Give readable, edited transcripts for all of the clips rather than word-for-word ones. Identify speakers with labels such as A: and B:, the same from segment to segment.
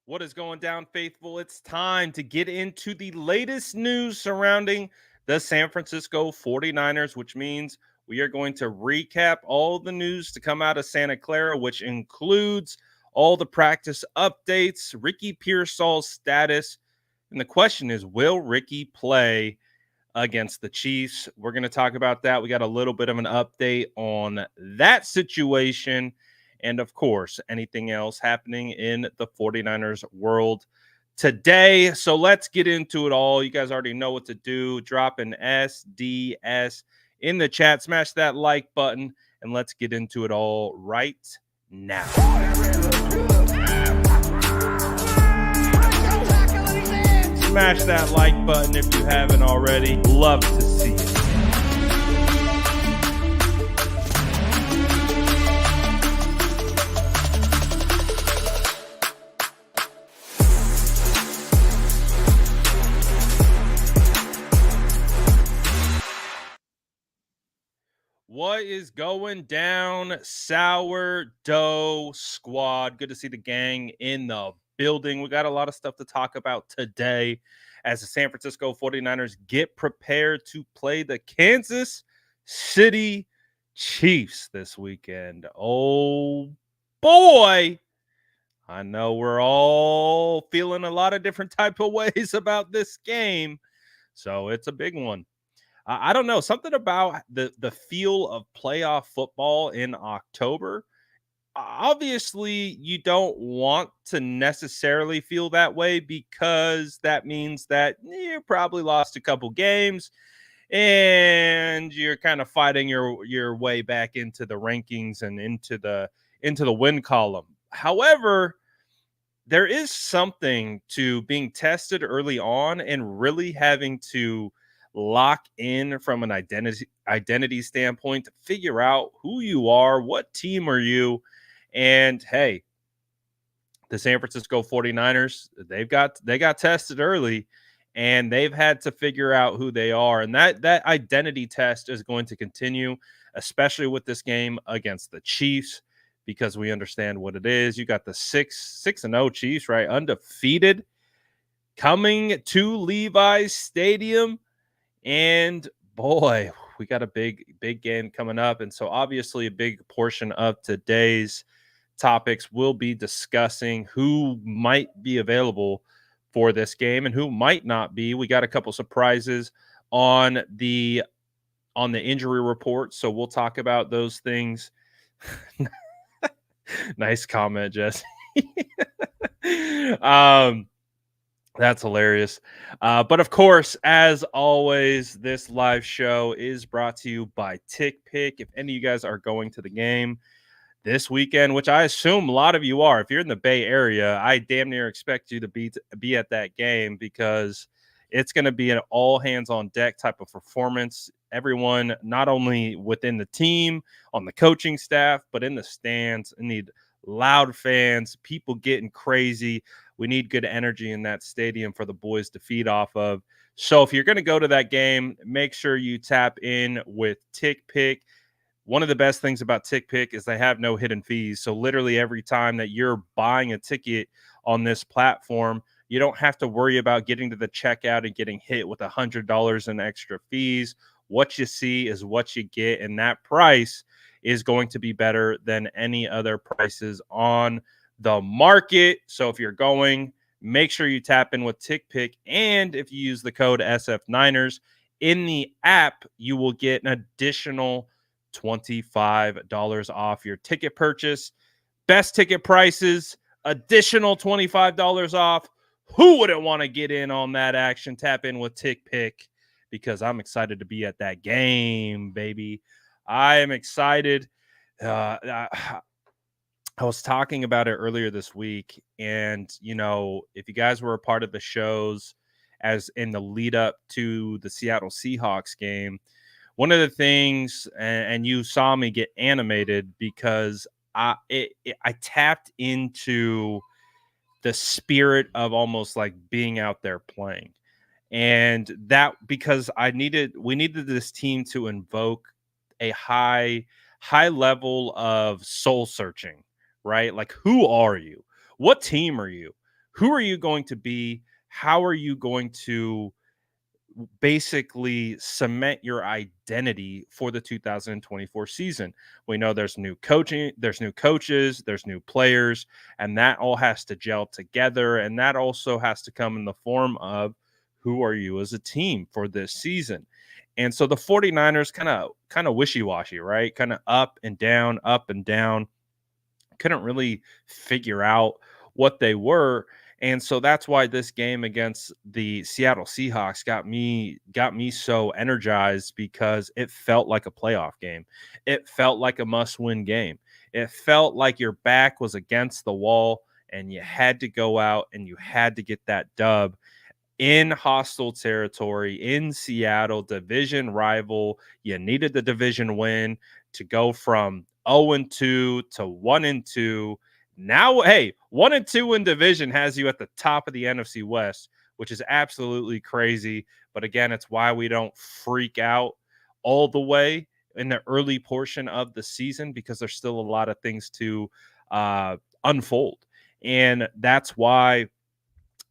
A: What is going down, faithful? It's time to get into the latest news surrounding the San Francisco 49ers, which means we are going to recap all the news to come out of Santa Clara, which includes all the practice updates, Ricky Pearsall's status. And the question is, will Ricky play against the Chiefs? We're going to talk about that. We got a little bit of an update on that situation. And of course, anything else happening in the 49ers world today. So let's get into it all. You guys already know what to do. Drop an SDS in the chat, smash that like button, and let's get into it all right now. Smash that like button if you haven't already. Love to see it. What is going down, Sourdough Squad? Good to see the gang in the building. We got a lot of stuff to talk about today as the San Francisco 49ers get prepared to play the Kansas City Chiefs this weekend. Oh boy. I know we're all feeling a lot of different type of ways about this game. So it's a big one. I don't know, something about the feel of playoff football in October. Obviously, you don't want to necessarily feel that way because that means that you probably lost a couple games and you're kind of fighting your way back into the rankings and into the win column. However, there is something to being tested early on and really having to lock in from an identity standpoint to figure out who you are, what team are you. And hey, the San Francisco 49ers, they got tested early and they've had to figure out who they are. And that identity test is going to continue, especially with this game against the Chiefs, because we understand what it is. You got the 6-0 Chiefs, right? Undefeated, coming to Levi's Stadium. And boy, we got a big game coming up. And so obviously a big portion of today's topics will be discussing who might be available for this game and who might not be. We got a couple surprises on the injury report, so we'll talk about those things. Nice comment, Jesse. That's hilarious. But of course, as always, this live show is brought to you by TickPick. If any of you guys are going to the game this weekend, which I assume a lot of you are, if you're in the Bay Area, I damn near expect you to be at that game because it's going to be an all hands on deck type of performance. Everyone, not only within the team, on the coaching staff, but in the stands, need loud fans, people getting crazy. We need good energy in that stadium for the boys to feed off of. So if you're going to go to that game, make sure you tap in with TickPick. One of the best things about TickPick is they have no hidden fees. So literally every time that you're buying a ticket on this platform, you don't have to worry about getting to the checkout and getting hit with $100 in extra fees. What you see is what you get, and that price is going to be better than any other prices on the market. So if you're going, make sure you tap in with TickPick. And if you use the code SF9ers in the app, you will get an additional $25 off your ticket purchase. Best ticket prices, additional $25 off. Who wouldn't want to get in on that action? Tap in with TickPick because I'm excited to be at that game, baby. I am excited. I was talking about it earlier this week, and if you guys were a part of the shows as in the lead up to the Seattle Seahawks game, one of the things, and you saw me get animated because I tapped into the spirit of almost like being out there playing. And that because we needed this team to invoke a high level of soul searching, right? Like, who are you? What team are you? Who are you going to be? How are you going to basically cement your identity for the 2024 season? We know there's new coaching, there's new coaches, there's new players, and that all has to gel together. And that also has to come in the form of who are you as a team for this season? And so the 49ers kind of wishy-washy, right? Kind of up and down, up and down. Couldn't really figure out what they were. And so that's why this game against the Seattle Seahawks got me so energized, because it felt like a playoff game. It felt like a must-win game. It felt like your back was against the wall and you had to go out and you had to get that dub in hostile territory in Seattle, division rival. You needed the division win to go from 0-2 to 1-2. Now, hey, 1-2 in division has you at the top of the NFC West, which is absolutely crazy. But again, it's why we don't freak out all the way in the early portion of the season, because there's still a lot of things to unfold. And that's why,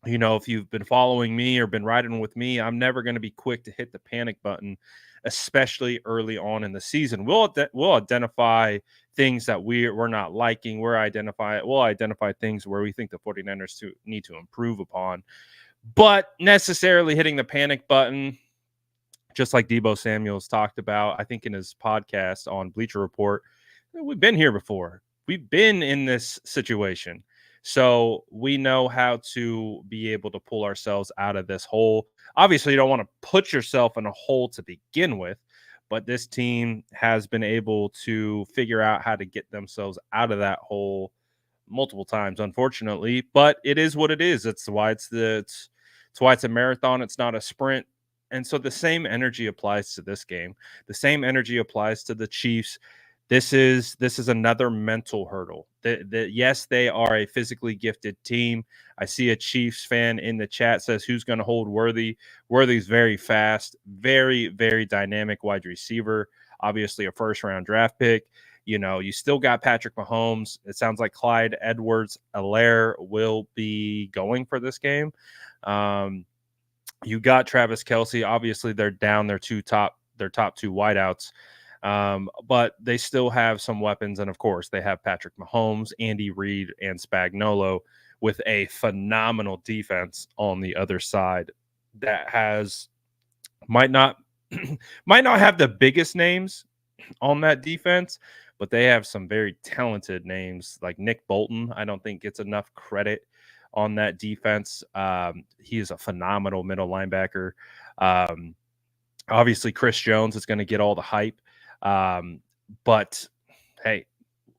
A: if you've been following me or been riding with me, I'm never going to be quick to hit the panic button, especially early on in the season. We'll identify things that we're not liking. We'll identify things where we think the 49ers need to improve upon. But necessarily hitting the panic button, just like Deebo Samuel's talked about, I think in his podcast on Bleacher Report, we've been here before. We've been in this situation. So we know how to be able to pull ourselves out of this hole. Obviously, you don't want to put yourself in a hole to begin with, but this team has been able to figure out how to get themselves out of that hole multiple times, unfortunately. But it is what it is. It's why it's why it's a marathon. It's not a sprint. And so the same energy applies to this game. The same energy applies to the Chiefs. This is another mental hurdle. Yes, they are a physically gifted team. I see a Chiefs fan in the chat says, who's going to hold Worthy? Worthy's very fast, very, very dynamic wide receiver, obviously a first-round draft pick. You still got Patrick Mahomes. It sounds like Clyde Edwards-Helaire will be going for this game. You got Travis Kelce. Obviously, they're down their top two wideouts. But they still have some weapons. And of course, they have Patrick Mahomes, Andy Reid, and Spagnuolo, with a phenomenal defense on the other side that might not have the biggest names on that defense, but they have some very talented names like Nick Bolton. I don't think gets enough credit on that defense. He is a phenomenal middle linebacker. Obviously, Chris Jones is going to get all the hype. But hey,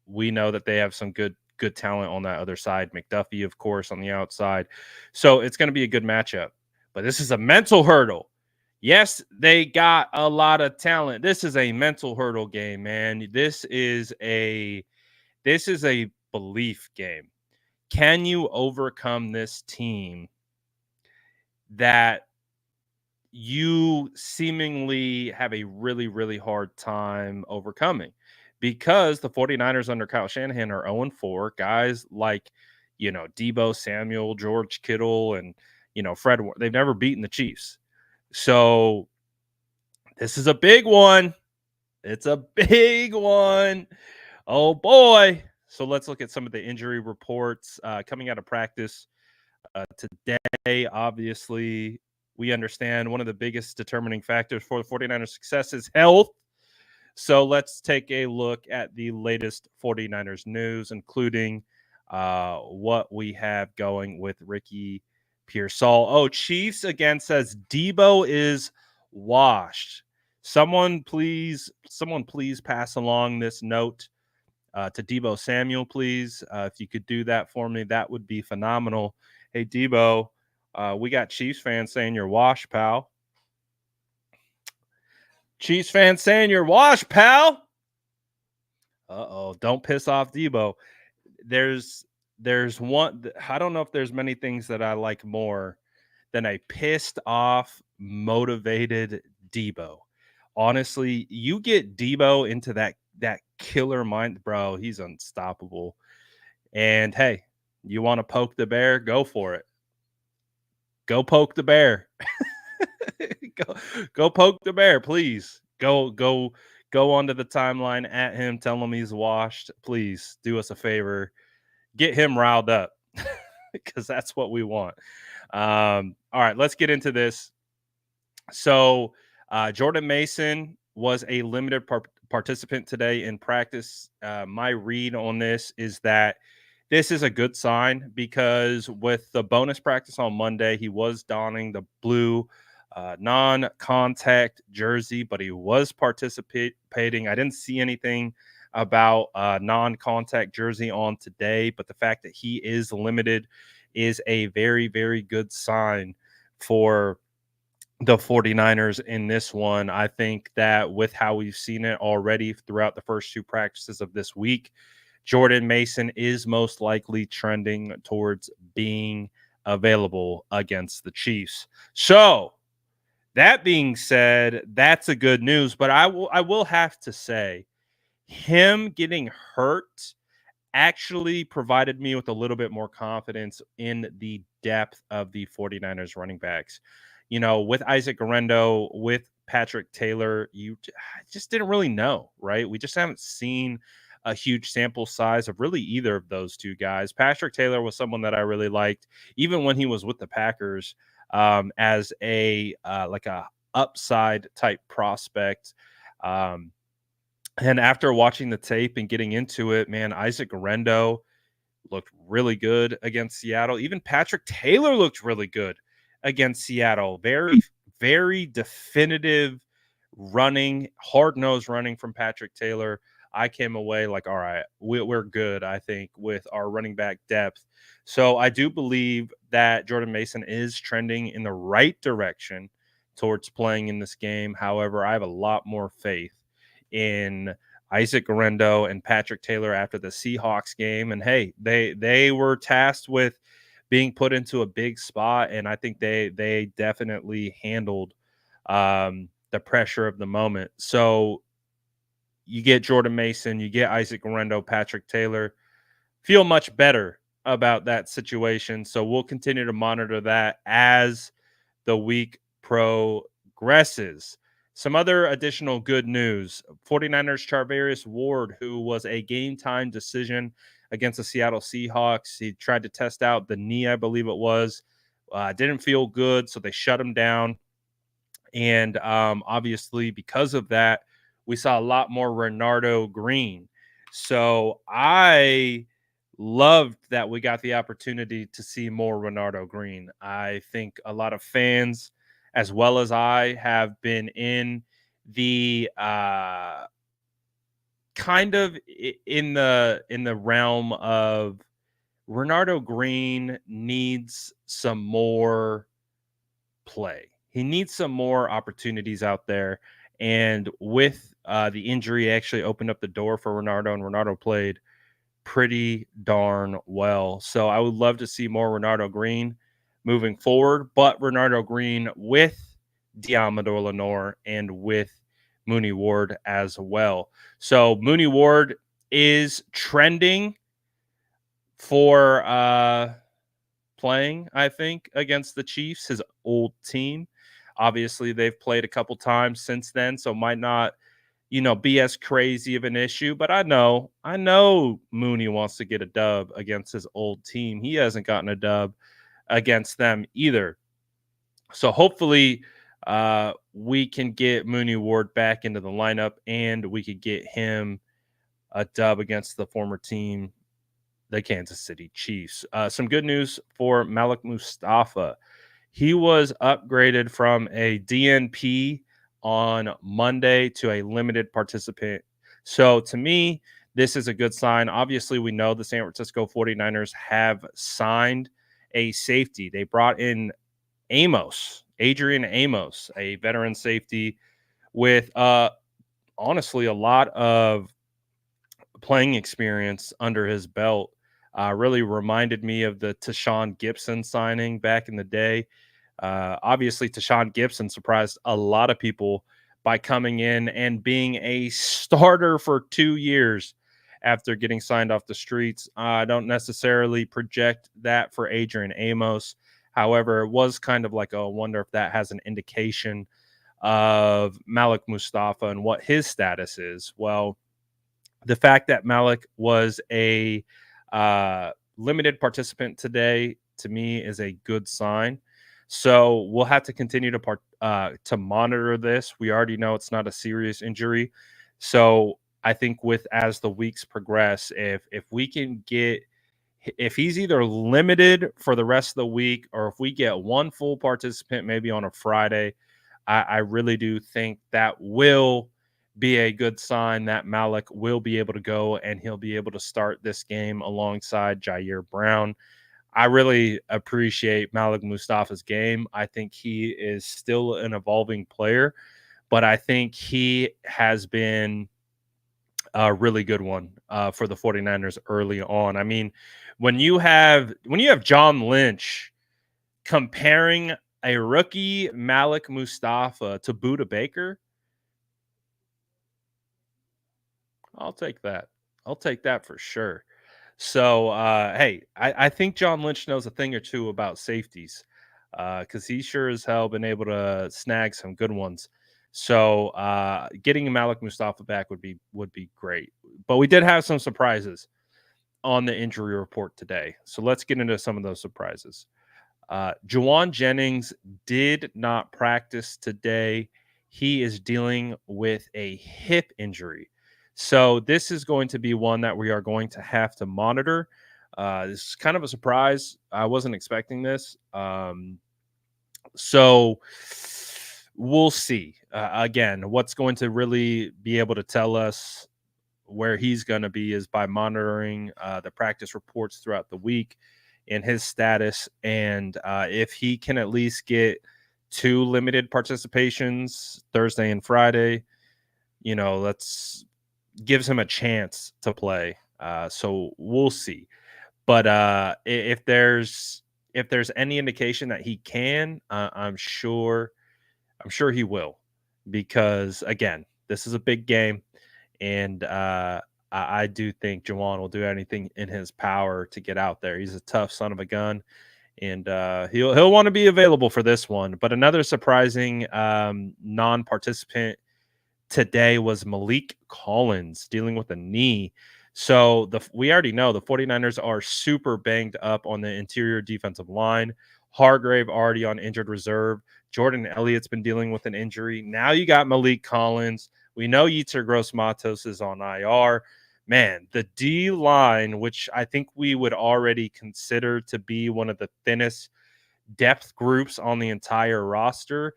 A: we know that they have some good talent on that other side. McDuffie, of course, on the outside. So it's going to be a good matchup. But this is a mental hurdle. Yes, they got a lot of talent. This is a mental hurdle game, man. This is a belief game. Can you overcome this team that you seemingly have a really, really hard time overcoming? Because the 49ers under Kyle Shanahan are 0-4. Guys like, Deebo Samuel, George Kittle, and, Fred, they've never beaten the Chiefs. So this is a big one. It's a big one. Oh, boy. So let's look at some of the injury reports coming out of practice today. Obviously, we understand one of the biggest determining factors for the 49ers success is health. So let's take a look at the latest 49ers news, including what we have going with Ricky Pearsall. Oh, Chiefs again says Deebo is washed. Someone please pass along this note to Deebo Samuel, please. If you could do that for me, that would be phenomenal. Hey, Deebo, we got Chiefs fans saying you're washed, pal. Chiefs fans saying you're washed, pal. Uh-oh, don't piss off Deebo. There's one, I don't know if there's many things that I like more than a pissed off, motivated Deebo. Honestly, you get Deebo into that killer mind, bro, he's unstoppable. And hey, You want to poke the bear? Go for it. Go poke the bear. go, go poke the bear, please. Go onto the timeline at him. Tell him he's washed. Please do us a favor. Get him riled up because that's what we want. All right, let's get into this. So, Jordan Mason was a limited participant today in practice. My read on this is that this is a good sign because with the bonus practice on Monday, he was donning the blue non-contact jersey, but he was participating. I didn't see anything about non-contact jersey on today, but the fact that he is limited is a very, very good sign for the 49ers in this one. I think that with how we've seen it already throughout the first two practices of this week, Jordan Mason is most likely trending towards being available against the Chiefs. So, that being said, that's a good news, but I will have to say him getting hurt actually provided me with a little bit more confidence in the depth of the 49ers running backs. You know, with Isaac Guerrero, with Patrick Taylor, you just didn't really know, right? We just haven't seen a huge sample size of really either of those two guys. Patrick Taylor was someone that I really liked, even when he was with the Packers, as a like a upside type prospect. And after watching the tape and getting into it, man, Isaac Guerrero looked really good against Seattle. Even Patrick Taylor looked really good against Seattle. Very, very definitive running, hard-nosed running from Patrick Taylor. I came away like, all right, we're good, I think, with our running back depth. So I do believe that Jordan Mason is trending in the right direction towards playing in this game. However, I have a lot more faith in Isaac Guerrero and Patrick Taylor after the Seahawks game. And hey, they were tasked with being put into a big spot, and I think they definitely handled the pressure of the moment. So you get Jordan Mason, you get Isaac Guerrero, Patrick Taylor, feel much better about that situation. So we'll continue to monitor that as the week progresses. Some other additional good news. 49ers Charvarius Ward, who was a game time decision against the Seattle Seahawks. He tried to test out the knee, I believe it was. Didn't feel good, so they shut him down. And obviously, because of that, we saw a lot more Renardo Green. So I loved that we got the opportunity to see more Renardo Green. I think a lot of fans, as well as I, have been in the kind of in the realm of Renardo Green needs some more play. He needs some more opportunities out there. And with the injury, actually opened up the door for Renardo, and Renardo played pretty darn well. So I would love to see more Renardo Green moving forward, but Renardo Green with Diamador Lenore and with Mooney Ward as well. So Mooney Ward is trending for playing, I think, against the Chiefs, his old team. Obviously, they've played a couple times since then, so might not, be as crazy of an issue. But I know Mooney wants to get a dub against his old team. He hasn't gotten a dub against them either. So hopefully, we can get Mooney Ward back into the lineup, and we could get him a dub against the former team, the Kansas City Chiefs. Some good news for Malik Mustafa. He was upgraded from a DNP on Monday to a limited participant. So to me, this is a good sign. Obviously, we know the San Francisco 49ers have signed a safety. They brought in Adrian Amos, a veteran safety with honestly a lot of playing experience under his belt. Really reminded me of the Tashawn Gibson signing back in the day. Obviously, Tashawn Gibson surprised a lot of people by coming in and being a starter for 2 years after getting signed off the streets. I don't necessarily project that for Adrian Amos. However, it was kind of like a wonder if that has an indication of Malik Mustafa and what his status is. Well, the fact that Malik was a limited participant today to me is a good sign. So we'll have to continue to monitor this. We already know it's not a serious injury, so I think with as the weeks progress, if we can get if he's either limited for the rest of the week or if we get one full participant maybe on a Friday, I really do think that will be a good sign that Malik will be able to go and he'll be able to start this game alongside Jair Brown. I really appreciate Malik Mustafa's game. I think he is still an evolving player, but I think he has been a really good one for the 49ers early on. I mean, when you have John Lynch comparing a rookie Malik Mustafa to Buda Baker, I'll take that. I'll take that for sure. So, hey, I think John Lynch knows a thing or two about safeties because he sure as hell been able to snag some good ones. So, getting Malik Mustafa back would be great. But we did have some surprises on the injury report today. So let's get into some of those surprises. Juwan Jennings did not practice today. He is dealing with a hip injury. So this is going to be one that we are going to have to monitor. This is kind of a surprise. I wasn't expecting this. So we'll see. Again, what's going to really be able to tell us where he's going to be is by monitoring the practice reports throughout the week and his status. And if he can at least get 2 limited participations Thursday and Friday, let's gives him a chance to play. So we'll see. But if there's any indication that he can, I'm sure he will, because again, this is a big game, and I do think Jawan will do anything in his power to get out there. He's a tough son of a gun, and he'll want to be available for this one. But another surprising non-participant today was Malik Collins dealing with a knee. So we already know the 49ers are super banged up on the interior defensive line. Hargrave already on injured reserve. Jordan Elliott's been dealing with an injury. Now you got Malik Collins. We know Yetur Gross-Matos is on IR. Man, the D line, which I think we would already consider to be one of the thinnest depth groups on the entire roster,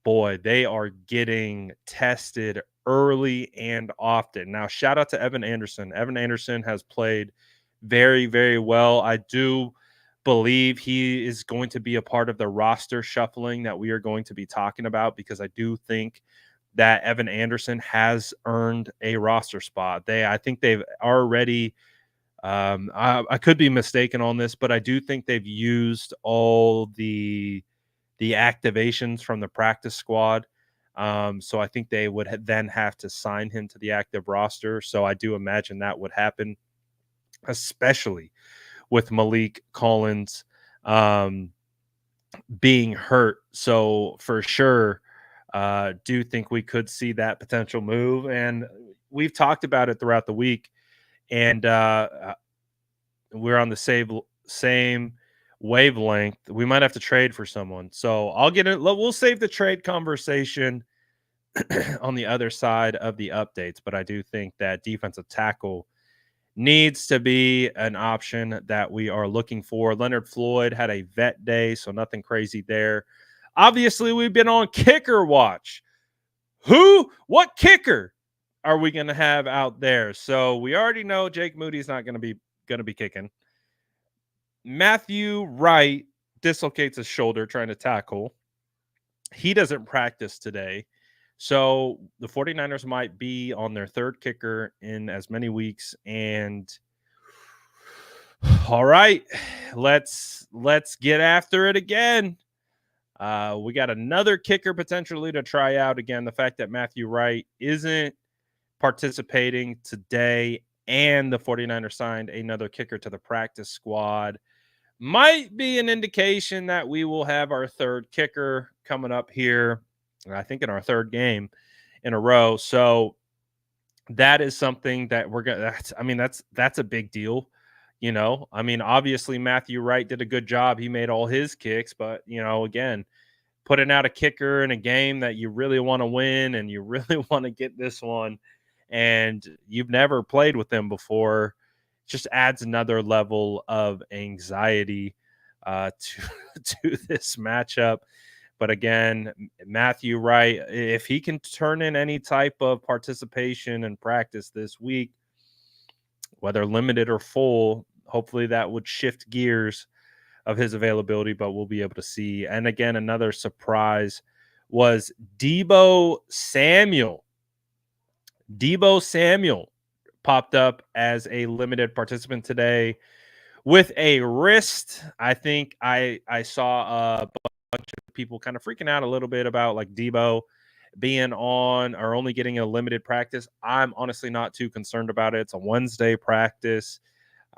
A: boy, they are getting tested early and often. Now, shout out to Evan Anderson. Evan Anderson has played very, very well. I do believe he is going to be a part of the roster shuffling that we are going to be talking about, because I do think that Evan Anderson has earned a roster spot. I think they've already I could be mistaken on this, but I do think they've used all the activations from the practice squad. So I think they would then have to sign him to the active roster. So I do imagine that would happen, especially with Malik Collins being hurt. So for sure, do think we could see that potential move. And we've talked about it throughout the week, and we're on the same wavelength. We might have to trade for someone. So I'll get it. We'll save the trade conversation on the other side of the updates. But I do think that defensive tackle needs to be an option that we are looking for. Leonard Floyd had a vet day, so nothing crazy there. Obviously, we've been on kicker watch. What kicker are we going to have out there? So we already know Jake Moody's not going to be kicking. Matthew Wright dislocates his shoulder trying to tackle. He doesn't practice today. So the 49ers might be on their third kicker in as many weeks. And all right, let's get after it again. We got another kicker potentially to try out again. The fact that Matthew Wright isn't participating today and the 49ers signed another kicker to the practice squad, might be an indication that we will have our third kicker coming up here, I think in our third game in a row. So that is something that we're gonna that's a big deal. I mean, obviously Matthew Wright did a good job. He made all his kicks, but again, putting out a kicker in a game that you really want to win and you really want to get this one and you've never played with them before, just adds another level of anxiety to to this matchup. But again, Matthew Wright, if he can turn in any type of participation and practice this week, whether limited or full, hopefully that would shift gears of his availability, but we'll be able to see. And again, another surprise was Deebo Samuel. Deebo Samuel popped up as a limited participant today with a wrist. I think I saw a bunch of people kind of freaking out a little bit about like Deebo being on or only getting a limited practice. I'm honestly not too concerned about it. It's a Wednesday practice.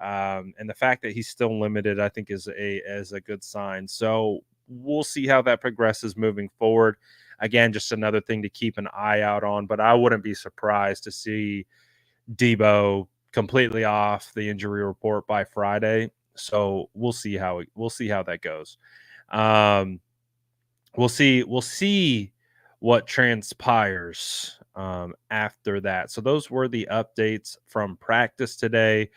A: And the fact that he's still limited, I think, is a good sign. So we'll see how that progresses moving forward. Again, just another thing to keep an eye out on. But I wouldn't be surprised to see Deebo completely off the injury report by Friday. So we'll see how that goes. We'll see what transpires after that. So those were the updates from practice today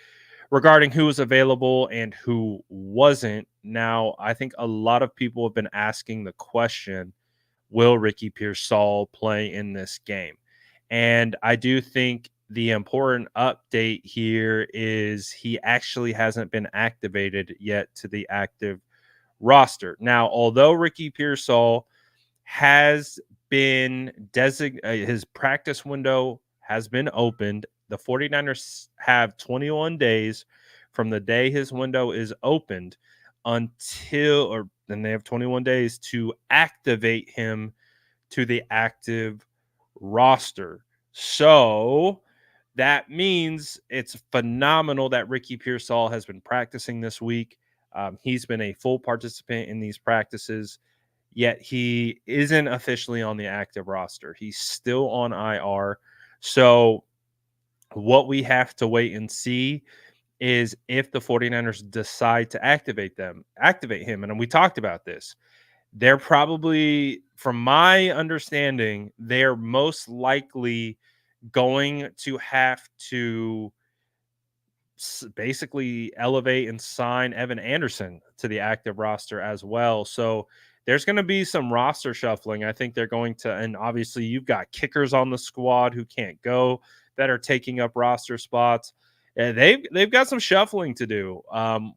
A: regarding who was available and who wasn't. Now, I think a lot of people have been asking the question, will Ricky Pearsall play in this game? And I do think the important update here is he actually hasn't been activated yet to the active roster. Now, although Ricky Pearsall has been his practice window has been opened, the 49ers have 21 days from the day his window is opened then they have 21 days to activate him to the active roster. So that means it's phenomenal that Ricky Pearsall has been practicing this week. He's been a full participant in these practices, yet he isn't officially on the active roster. He's still on IR. So what we have to wait and see is if the 49ers decide to activate him. And we talked about this. They're probably, from my understanding, they're most likely going to have to basically elevate and sign Evan Anderson to the active roster as well. So there's going to be some roster shuffling. I think they're going to, and obviously you've got kickers on the squad who can't go that are taking up roster spots. And they've got some shuffling to do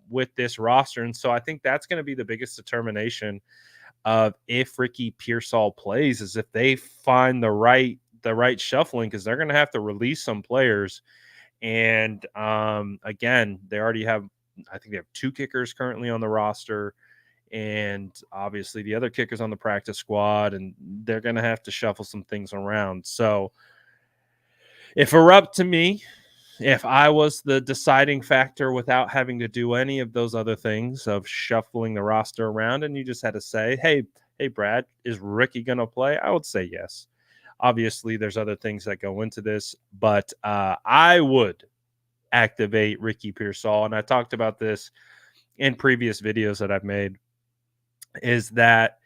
A: with this roster, and so I think that's going to be the biggest determination of if Ricky Pearsall plays, is if they find the right shuffling, because they're going to have to release some players. And again, they already have, I think they have 2 kickers currently on the roster, and obviously the other kickers on the practice squad, and they're going to have to shuffle some things around. So if it were up to me, if I was the deciding factor without having to do any of those other things of shuffling the roster around, and you just had to say, hey, Brad, is Ricky going to play? I would say yes. Obviously, there's other things that go into this, but I would activate Ricky Pearsall. And I talked about this in previous videos that I've made, is that,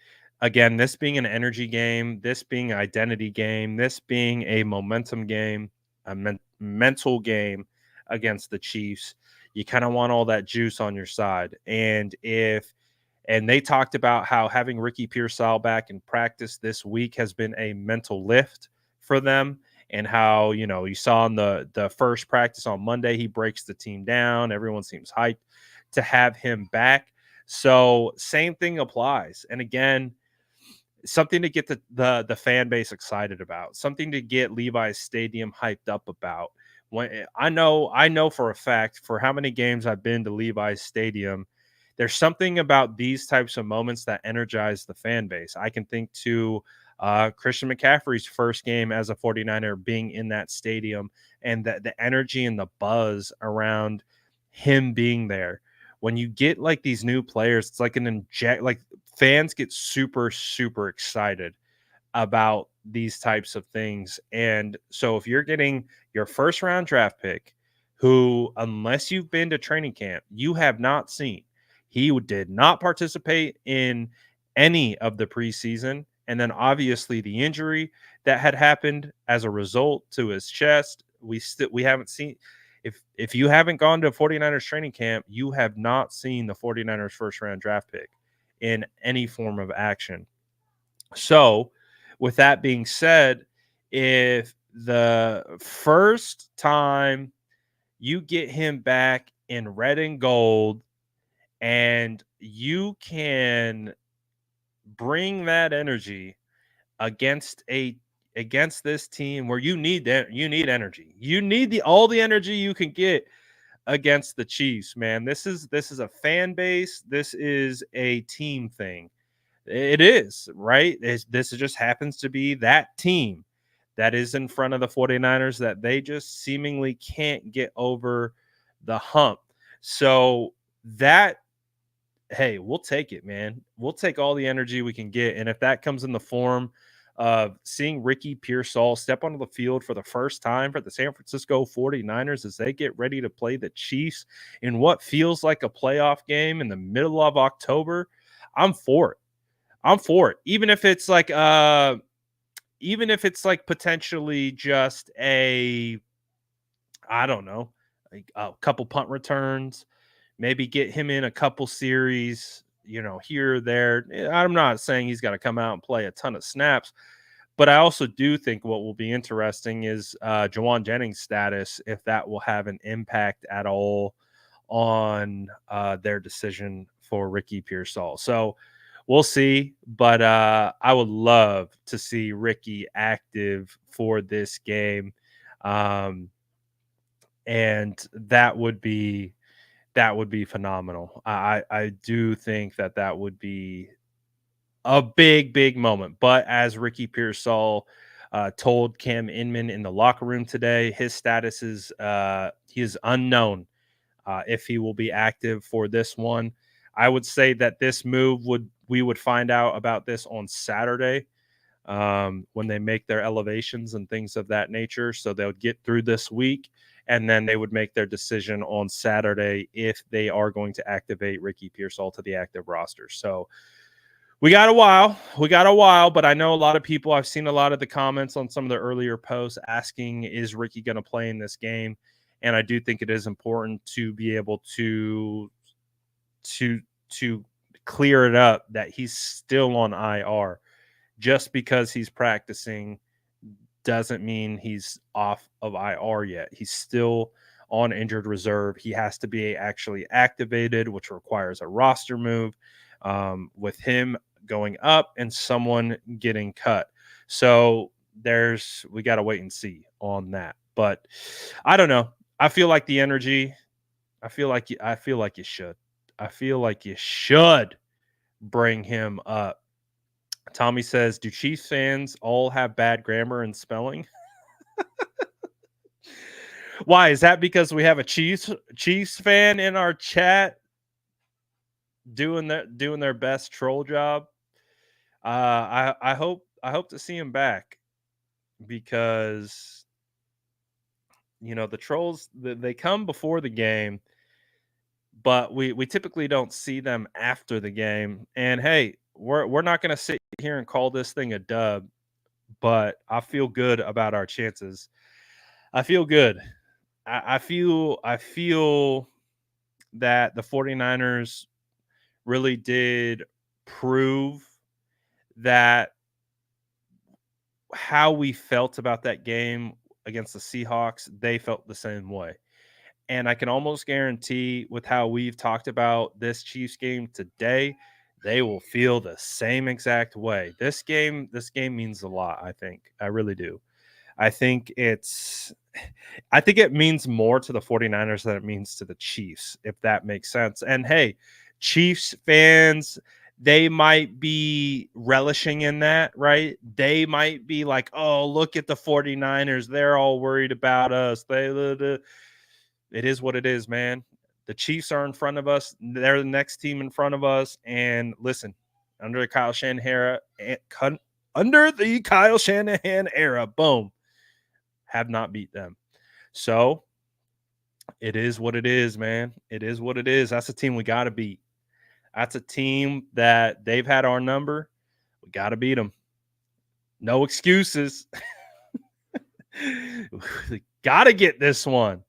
A: again, this being an energy game, this being an identity game, this being a momentum game, a mental game against the Chiefs, you kind of want all that juice on your side. And they talked about how having Ricky Pearsall back in practice this week has been a mental lift for them, and how, you saw in the first practice on Monday, he breaks the team down. Everyone seems hyped to have him back. So same thing applies. And again, something to get the fan base excited about, something to get Levi's Stadium hyped up about. When I know for a fact, for how many games I've been to Levi's Stadium, there's something about these types of moments that energize the fan base. I can think to Christian McCaffrey's first game as a 49er being in that stadium, and the energy and the buzz around him being there. When you get like these new players, it's like like fans get super, super excited about these types of things. And so if you're getting your first round draft pick, who, unless you've been to training camp, you have not seen, he did not participate in any of the preseason. And then obviously the injury that had happened as a result to his chest, we haven't seen. If you haven't gone to 49ers training camp, you have not seen the 49ers first round draft pick in any form of action. So, with that being said, if the first time you get him back in red and gold and you can bring that energy against this team where you need energy. You need all the energy you can get against the Chiefs, man. This is a fan base. This is a team thing. It is, right? This just happens to be that team that is in front of the 49ers that they just seemingly can't get over the hump. So that, hey, we'll take it, man. We'll take all the energy we can get. And if that comes in the form of seeing Ricky Pearsall step onto the field for the first time for the San Francisco 49ers as they get ready to play the Chiefs in what feels like a playoff game in the middle of October, I'm for it. I'm for it. Even if it's like potentially just I don't know, like a couple punt returns, maybe get him in a couple series, here or there. I'm not saying he's got to come out and play a ton of snaps, but I also do think what will be interesting is Jawan Jennings' status, if that will have an impact at all on their decision for Ricky Pearsall. So we'll see, but I would love to see Ricky active for this game, and that would be phenomenal. I do think that would be a big moment. But as Ricky Pearsall told Cam Inman in the locker room today, his status is he is unknown if he will be active for this one. I would say that this move we would find out about this on Saturday when they make their elevations and things of that nature. So they'll get through this week, and then they would make their decision on Saturday if they are going to activate Ricky Pearsall to the active roster. So we got a while, but I know a lot of people, I've seen a lot of the comments on some of the earlier posts asking, is Ricky going to play in this game? And I do think it is important to be able to clear it up that he's still on IR. Just because he's practicing doesn't mean he's off of IR yet. He's still on injured reserve. He has to be actually activated, which requires a roster move with him going up and someone getting cut. So we got to wait and see on that. But I don't know. I feel like the energy. I feel like you should. I feel like you should bring him up. Tommy says, do Chiefs fans all have bad grammar and spelling? Why? Is that because we have a Chiefs fan in our chat doing their best troll job? I hope to see him back, because the trolls, they come before the game, but we typically don't see them after the game. And hey, we're not going to sit here and call this thing a dub, but I feel good about our chances. I feel good. I feel that the 49ers really did prove that how we felt about that game against the Seahawks, they felt the same way. And I can almost guarantee, with how we've talked about this Chiefs game today, they will feel the same exact way. This game means a lot, I think. I really do. I think it means more to the 49ers than it means to the Chiefs, if that makes sense. And hey, Chiefs fans, they might be relishing in that, right? They might be like, oh, look at the 49ers. They're all worried about us. It is what it is, man. The Chiefs are in front of us. They're the next team in front of us. And listen, under the Kyle Shanahan era, boom, have not beat them. So it is what it is, man. It is what it is. That's a team we got to beat. That's a team that they've had our number. We got to beat them. No excuses. Got to get this one.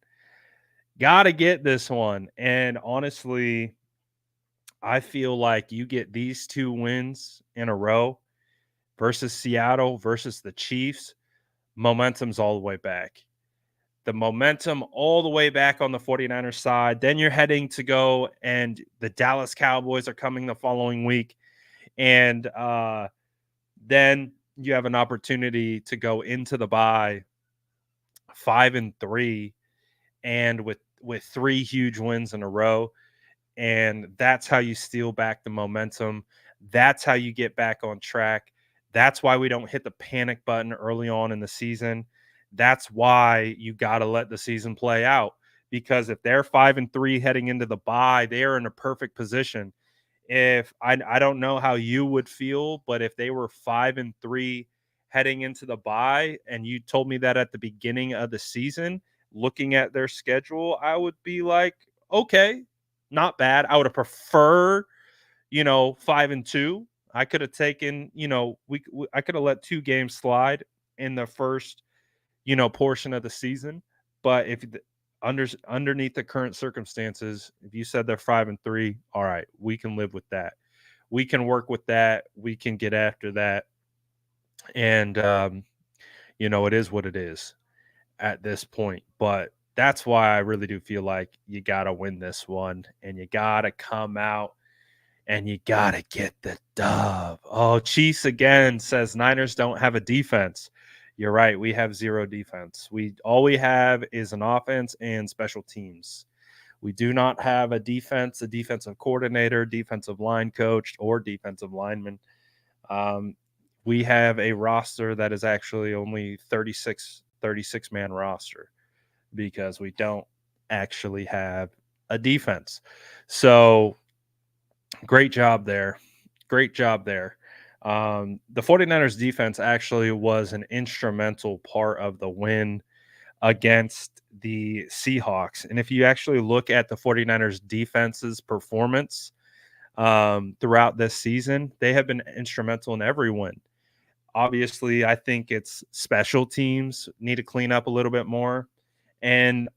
A: Got to get this one. And honestly, I feel like you get these 2 wins in a row versus Seattle versus the Chiefs, momentum's all the way back. The momentum all the way back on the 49ers side. Then you're heading to go, and the Dallas Cowboys are coming the following week. And then you have an opportunity to go into the bye 5-3 and with 3 huge wins in a row. And that's how you steal back the momentum. That's how you get back on track. That's why we don't hit the panic button early on in the season. That's why you got to let the season play out, because if they're 5-3 heading into the bye, they are in a perfect position. If I don't know how you would feel, but if they were 5-3 heading into the bye and you told me that at the beginning of the season, looking at their schedule, I would be like, okay, not bad. I would have preferred, 5-2. I could have taken, I could have let 2 games slide in the first, portion of the season. But if underneath the current circumstances, if you said they're 5-3, all right, we can live with that. We can work with that. We can get after that. And it is what it is at this point. But that's why I really do feel like you got to win this one, and you got to come out and you got to get the dub. Oh, Chiefs again says Niners don't have a defense. You're right. We have 0 defense. All we have is an offense and special teams. We do not have a defense, a defensive coordinator, defensive line coach, or defensive lineman. We have a roster that is actually only 36 man roster, because we don't actually have a defense. So great job there. Great job there. The 49ers defense actually was an instrumental part of the win against the Seahawks. And if you actually look at the 49ers defense's performance throughout this season, they have been instrumental in every win. Obviously, I think it's special teams need to clean up a little bit more. And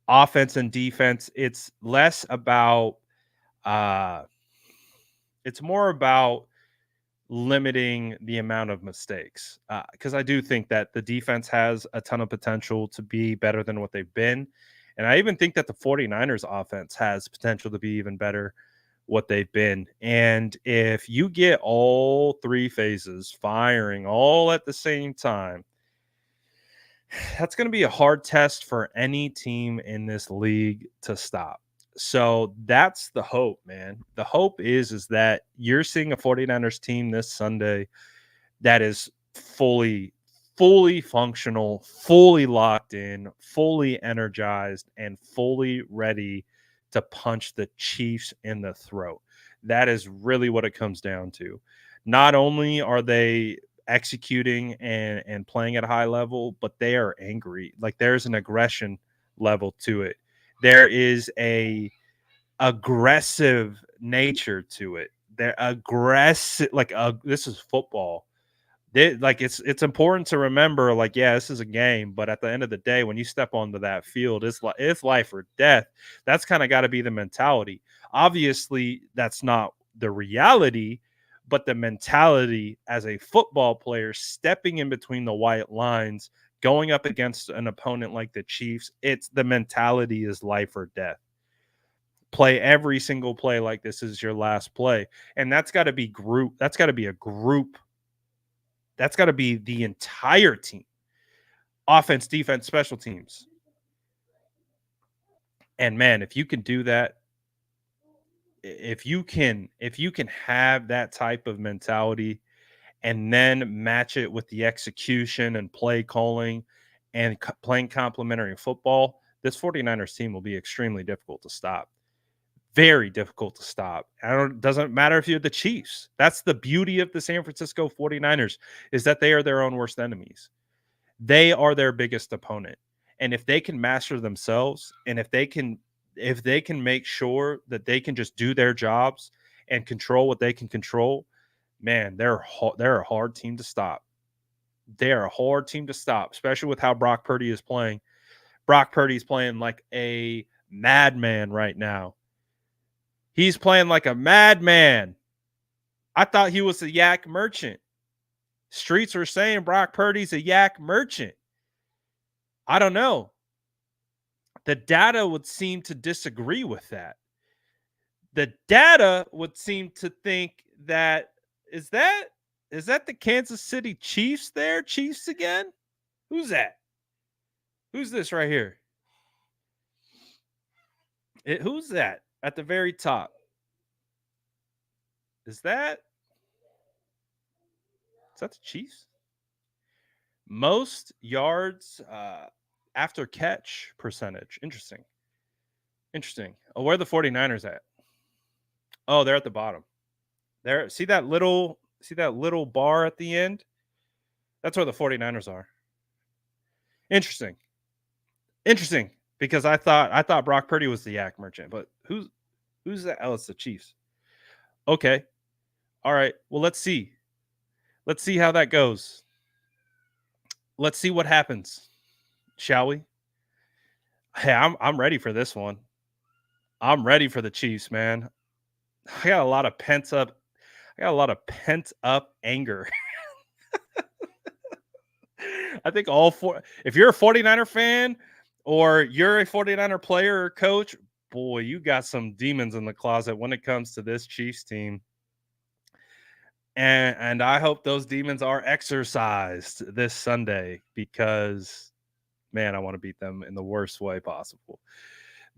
A: offense and defense, it's less about it's more about limiting the amount of mistakes, because I do think that the defense has a ton of potential to be better than what they've been. And I even think that the 49ers offense has potential to be even better what they've been. And if you get all 3 phases firing all at the same time, that's going to be a hard test for any team in this league to stop. So that's the hope, man. The hope is that you're seeing a 49ers team this Sunday that is fully functional, fully locked in, fully energized, and fully ready to punch the Chiefs in the throat. That is really what it comes down to. Not only are they executing and playing at a high level, but they are angry. Like, there's an aggression level to it. There is a aggressive nature to it. They're aggressive. Like, this is football. It's important to remember, like, yeah, this is a game, but at the end of the day, when you step onto that field, it's life or death. That's kind of got to be the mentality. Obviously, that's not the reality, but the mentality as a football player stepping in between the white lines, going up against an opponent like the Chiefs, it's the mentality is life or death. Play every single play like this is your last play. And that's got to be group. That's got to be a group. That's got to be the entire team. Offense, defense, special teams. And man, if you can do that, if you can have that type of mentality and then match it with the execution and play calling and playing complementary football, this 49ers team will be extremely difficult to stop. Very difficult to stop. Doesn't matter if you're the Chiefs. That's the beauty of the San Francisco 49ers, is that they are their own worst enemies. They are their biggest opponent. And if they can master themselves, and if they can make sure that they can just do their jobs and control what they can control, man, they're a hard team to stop. They're a hard team to stop, especially with how Brock Purdy is playing. Brock Purdy's playing like a madman right now. He's playing like a madman. I thought he was a yak merchant. Streets are saying Brock Purdy's a yak merchant. I don't know. The data would seem to disagree with that. The data would seem to think that is that the Kansas City Chiefs there? Chiefs again? Who's that? Who's this right here? Who's that at the very top? Is that the Chiefs? Most yards after catch percentage. Interesting. Oh, where are the 49ers at? Oh, they're at the bottom. There, see that little bar at the end? That's where the 49ers are. Interesting. Because I thought Brock Purdy was the yak merchant, but who's that? Oh, it's the Chiefs. Okay. All right. Well, let's see. Let's see how that goes. Let's see what happens. Shall we? Hey, I'm ready for this one. I'm ready for the Chiefs, man. I got a lot of pent up anger. I think all four, if you're a 49er fan or you're a 49er player or coach, boy, you got some demons in the closet when it comes to this Chiefs team. And I hope those demons are exercised this Sunday because, man, I want to beat them in the worst way possible.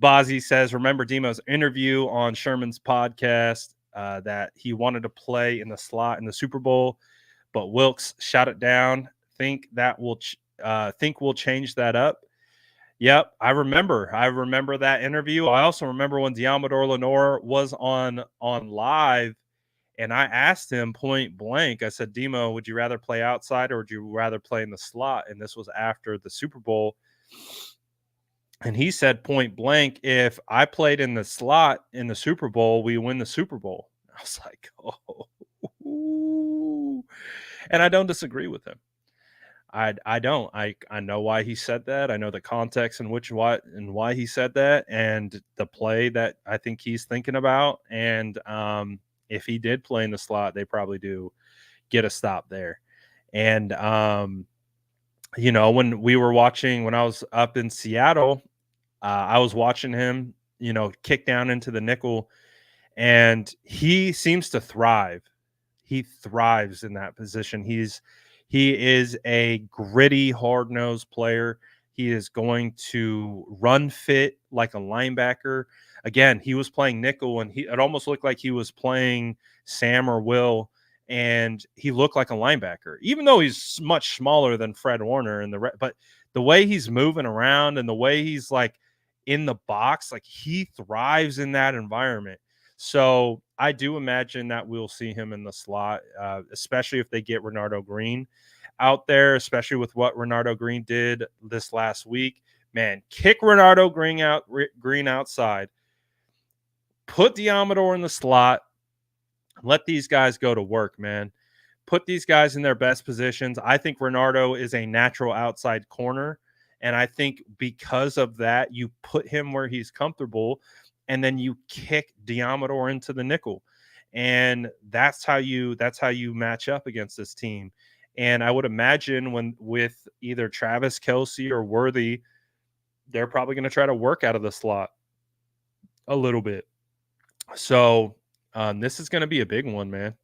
A: Bozzy says, remember Demo's interview on Sherman's podcast that he wanted to play in the slot in the Super Bowl, but Wilkes shot it down. Think we'll change that up. Yep, I remember that interview. I also remember when Diamador Lenore was on live, and I asked him point blank. I said, Demo, would you rather play outside or would you rather play in the slot? And this was after the Super Bowl. And he said point blank, if I played in the slot in the Super Bowl, we win the Super Bowl. I was like, oh. And I don't disagree with him. I don't. I know why he said that. I know the context in why he said that, and the play that I think he's thinking about. And if he did play in the slot, they probably do get a stop there. And when I was up in Seattle, I was watching him, kick down into the nickel, and he seems to thrive. He thrives in that position. He is a gritty, hard-nosed player. He is going to run fit like a linebacker. Again, he was playing nickel, and it almost looked like he was playing Sam or Will, and he looked like a linebacker, even though he's much smaller than Fred Warner. But the way he's moving around and the way he's like in the box, like he thrives in that environment. So I do imagine that we'll see him in the slot, especially if they get Renardo Green out there, especially with what Renardo Green did this last week. Man, kick Renardo Green outside, put Diamador in the slot, let these guys go to work, man. Put these guys in their best positions. I think Renardo is a natural outside corner, and I think because of that, you put him where he's comfortable, and then you kick Diamador into the nickel. And that's how you match up against this team. And I would imagine with either Travis Kelce or Worthy, they're probably going to try to work out of the slot a little bit. So this is going to be a big one, man.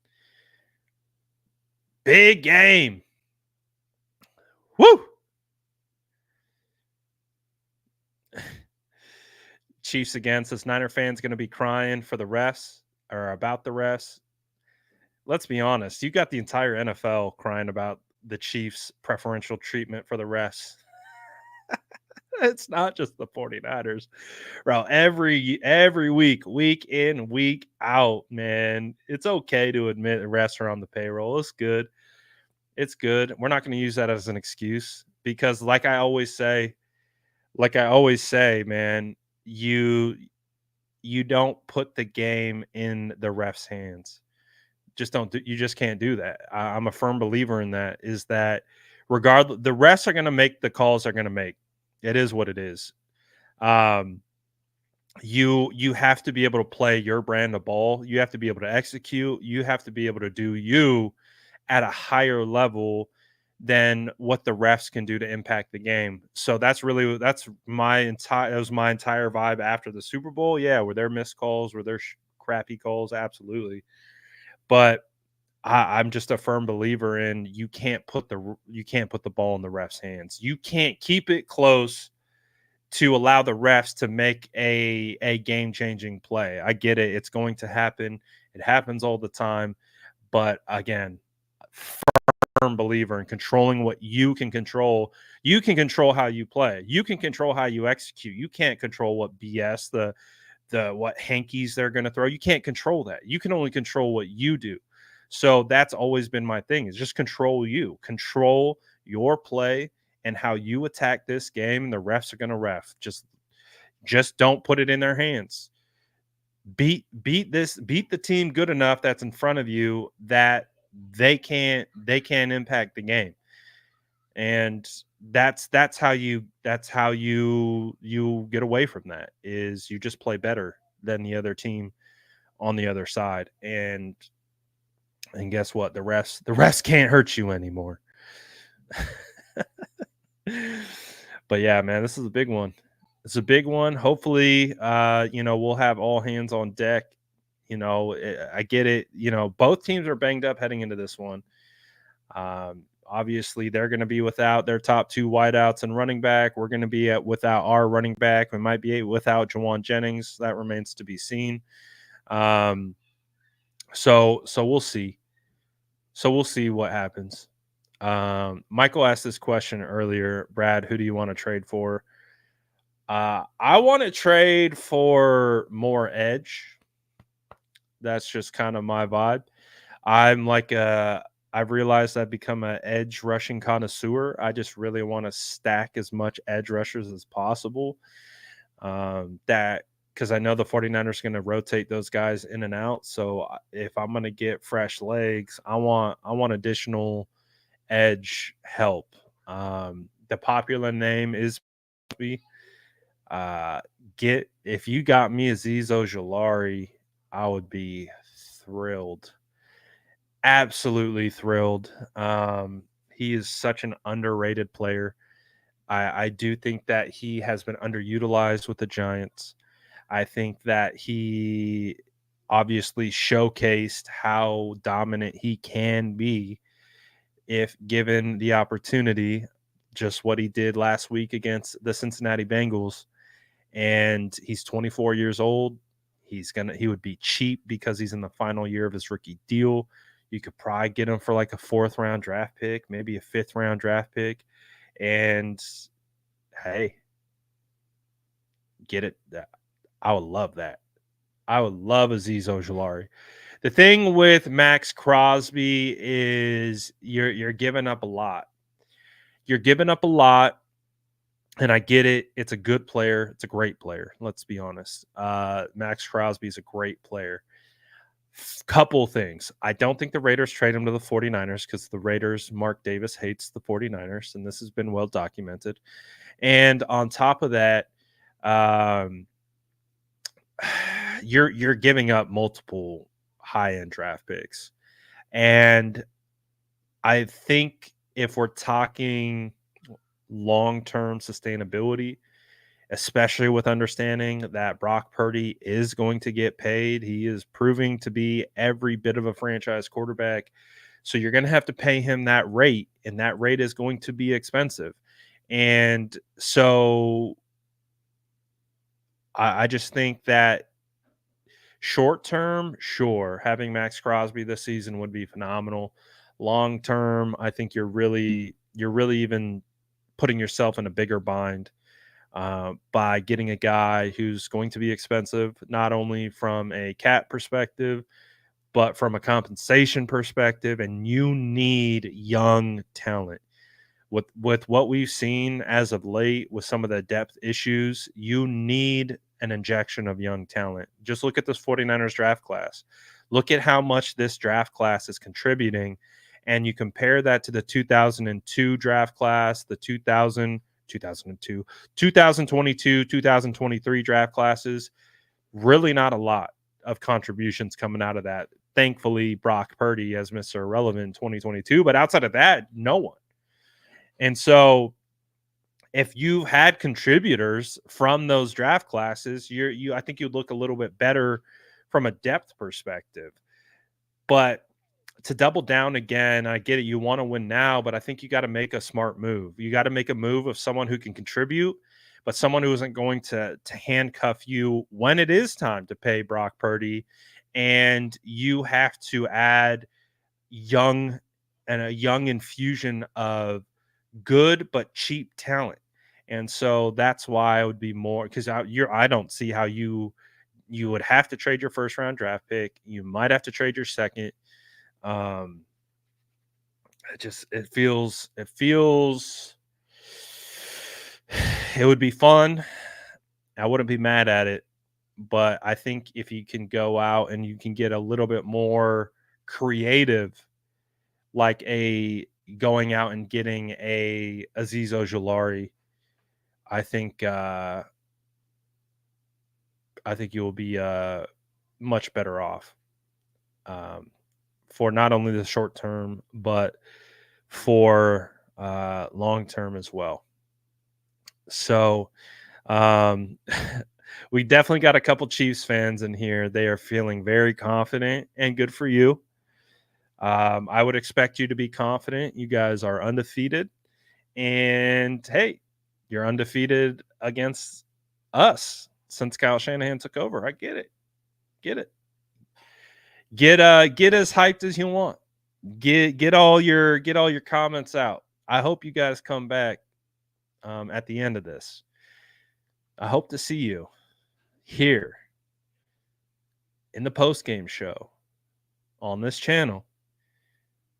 A: Big game. Woo! Chiefs against us. Niner fans going to be crying for the refs or about the refs. Let's be honest. You got the entire NFL crying about the Chiefs' preferential treatment for the refs. It's not just the 49ers. Bro, every week in, week out, man. It's okay to admit the refs are on the payroll. It's good. It's good. We're not going to use that as an excuse because like I always say, man, you don't put the game in the refs' hands. You just can't do that. I'm a firm believer in that, is that regardless, the refs are going to make the calls they're going to make. It is what it is. You have to be able to play your brand of ball. You have to be able to execute. You have to be able to do you at a higher level than what the refs can do to impact the game. So that was my entire vibe after the Super Bowl. Yeah, were there missed calls? Were there crappy calls? Absolutely. But I'm just a firm believer in you can't put the ball in the refs' hands. You can't keep it close to allow the refs to make a game-changing play. I get it. It's going to happen. It happens all the time. But again, firm believer in controlling what you can control. You can control how you play. You can control how you execute. You can't control what BS, what hankies they're going to throw. You can't control that. You can only control what you do. So that's always been my thing, is just control you. Control your play and how you attack this game, and the refs are going to ref. Just don't put it in their hands. Beat the team good enough that's in front of you that they can't impact the game. And that's how you get away from that, is you just play better than the other team on the other side. And guess what? The refs can't hurt you anymore. But yeah, man, this is a big one. It's a big one. Hopefully, we'll have all hands on deck. I get it. Both teams are banged up heading into this one. Obviously, they're going to be without their top two wideouts and running back. We're going to be without our running back. We might be without Jawan Jennings. That remains to be seen. So we'll see. So we'll see what happens. Michael asked this question earlier. Brad, who do you want to trade for? I want to trade for more edge. That's just kind of my vibe. I've realized I've become an edge rushing connoisseur. I just really want to stack as much edge rushers as possible. Because I know the 49ers are going to rotate those guys in and out. So if I'm going to get fresh legs, I want additional edge help. The popular name is Crosby. If you got me Azeez Ojulari, I would be thrilled. Absolutely thrilled. He is such an underrated player. I do think that he has been underutilized with the Giants. I think that he obviously showcased how dominant he can be if given the opportunity, just what he did last week against the Cincinnati Bengals. And he's 24 years old. He would be cheap because he's in the final year of his rookie deal. You could probably get him for like a 4th round draft pick, maybe a 5th round draft pick. And hey, get it. I would love that. I would love Azeez Ojulari. The thing with Max Crosby is you're giving up a lot. You're giving up a lot, and I get it. It's a good player. It's a great player. Let's be honest. Max Crosby is a great player. Couple things. I don't think the Raiders trade him to the 49ers because the Raiders, Mark Davis hates the 49ers, and this has been well documented. And on top of that, you're giving up multiple high-end draft picks. And I think if we're talking long-term sustainability, especially with understanding that Brock Purdy is going to get paid, he is proving to be every bit of a franchise quarterback. So you're going to have to pay him that rate, and that rate is going to be expensive. And so I just think that short term, sure, having Max Crosby this season would be phenomenal. Long term, I think you're really even putting yourself in a bigger bind by getting a guy who's going to be expensive, not only from a cap perspective, but from a compensation perspective. And you need young talent. With what we've seen as of late with some of the depth issues, you need an injection of young talent. Just look at this 49ers draft class. Look at how much this draft class is contributing. And you compare that to the 2002 draft class, the 2002, 2022, 2023 draft classes. Really not a lot of contributions coming out of that. Thankfully, Brock Purdy as Mr. Irrelevant in 2022. But outside of that, no one. And so if you had contributors from those draft classes, I think you'd look a little bit better from a depth perspective. But to double down again, I get it. You want to win now, but I think you got to make a smart move. You got to make a move of someone who can contribute, but someone who isn't going to handcuff you when it is time to pay Brock Purdy. And you have to add a young infusion of good but cheap talent. And so that's why I would be more, because I don't see how you would have to trade your first round draft pick. You might have to trade your second. Um, it feels it would be fun. I wouldn't be mad at it, but I think if you can go out and you can get a little bit more creative, like going out and getting a Azeez Ojulari, I think you will be much better off for not only the short term, but for long term as well. So we definitely got a couple Chiefs fans in here. They are feeling very confident, and good for you. I would expect you to be confident. You guys are undefeated. And hey, you're undefeated against us since Kyle Shanahan took over. I get it. Get it. Get as hyped as you want. Get all your comments out. I hope you guys come back at the end of this. I hope to see you here in the post-game show on this channel.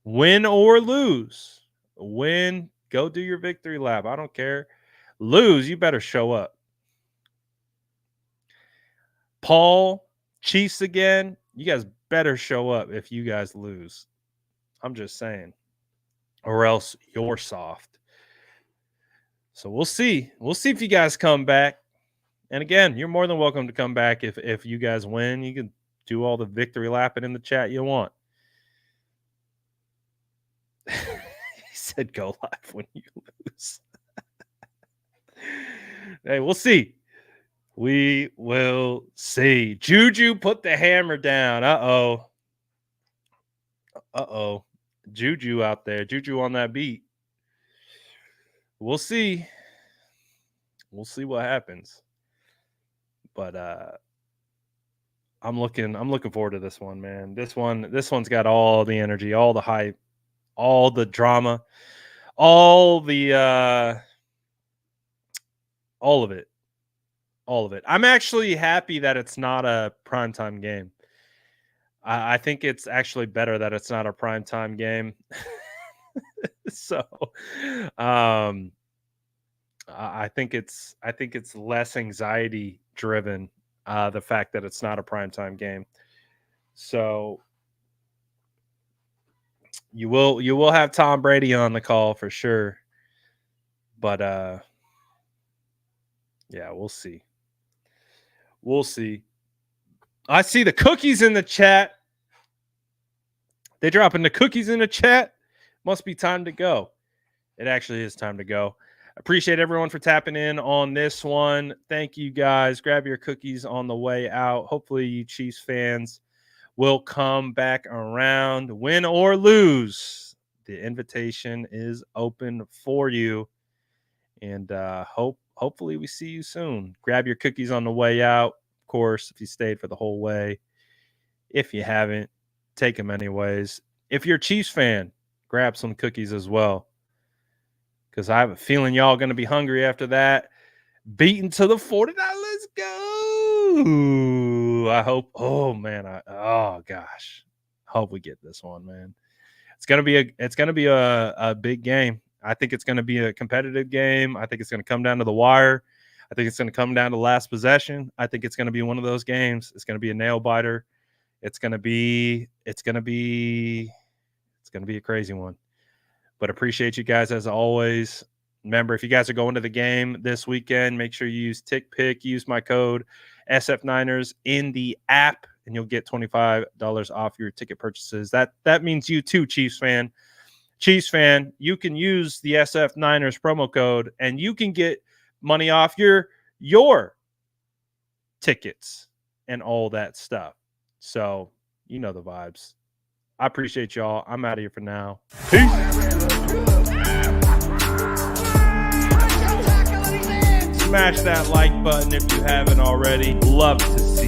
A: Win or lose. Win, go do your victory lap. I don't care. Lose, you better show up. Paul, Chiefs again. You guys better show up if you guys lose. I'm just saying. Or else you're soft. So we'll see. We'll see if you guys come back. And again, you're more than welcome to come back if you guys win. You can do all the victory lapping in the chat you want. He said go live when you lose. Hey, we'll see. We will see. Juju put the hammer down. Uh-oh. Juju out there. Juju on that beat. We'll see. We'll see what happens. But I'm looking forward to this one, man. This one's got all the energy, all the hype, all the drama, all of it. All of it. I'm actually happy that it's not a primetime game. I think it's actually better that it's not a primetime game. So I think it's less anxiety driven, the fact that it's not a primetime game. So you will have Tom Brady on the call for sure. But yeah, we'll see. We'll see. I see the cookies in the chat. They dropping the cookies in the chat. Must be time to go. It actually is time to go. Appreciate everyone for tapping in on this one. Thank you guys. Grab your cookies on the way out. Hopefully you Chiefs fans will come back around. Win or lose, the invitation is open for you. And hope hopefully we see you soon. Grab your cookies on the way out. Of course, if you stayed for the whole way. If you haven't, take them anyways. If you're a Chiefs fan, grab some cookies as well, because I have a feeling y'all going to be hungry after that. Beaten to the 49. Let's go. I hope. Oh man. Oh gosh. Hope we get this one, man. It's gonna be a big game. I think it's gonna be a competitive game. I think it's gonna come down to the wire. I think it's gonna come down to last possession. I think it's gonna be one of those games. It's gonna be a nail biter. It's gonna be a crazy one. But appreciate you guys as always. Remember, if you guys are going to the game this weekend, make sure you use TickPick. Use my code SF9ers in the app, and you'll get $25 off your ticket purchases. That means you too, Chiefs fan. Chiefs fan, you can use the SF9ers promo code, and you can get money off your tickets and all that stuff. So, you know the vibes. I appreciate y'all. I'm out of here for now. Peace. Smash that like button if you haven't already. Love to see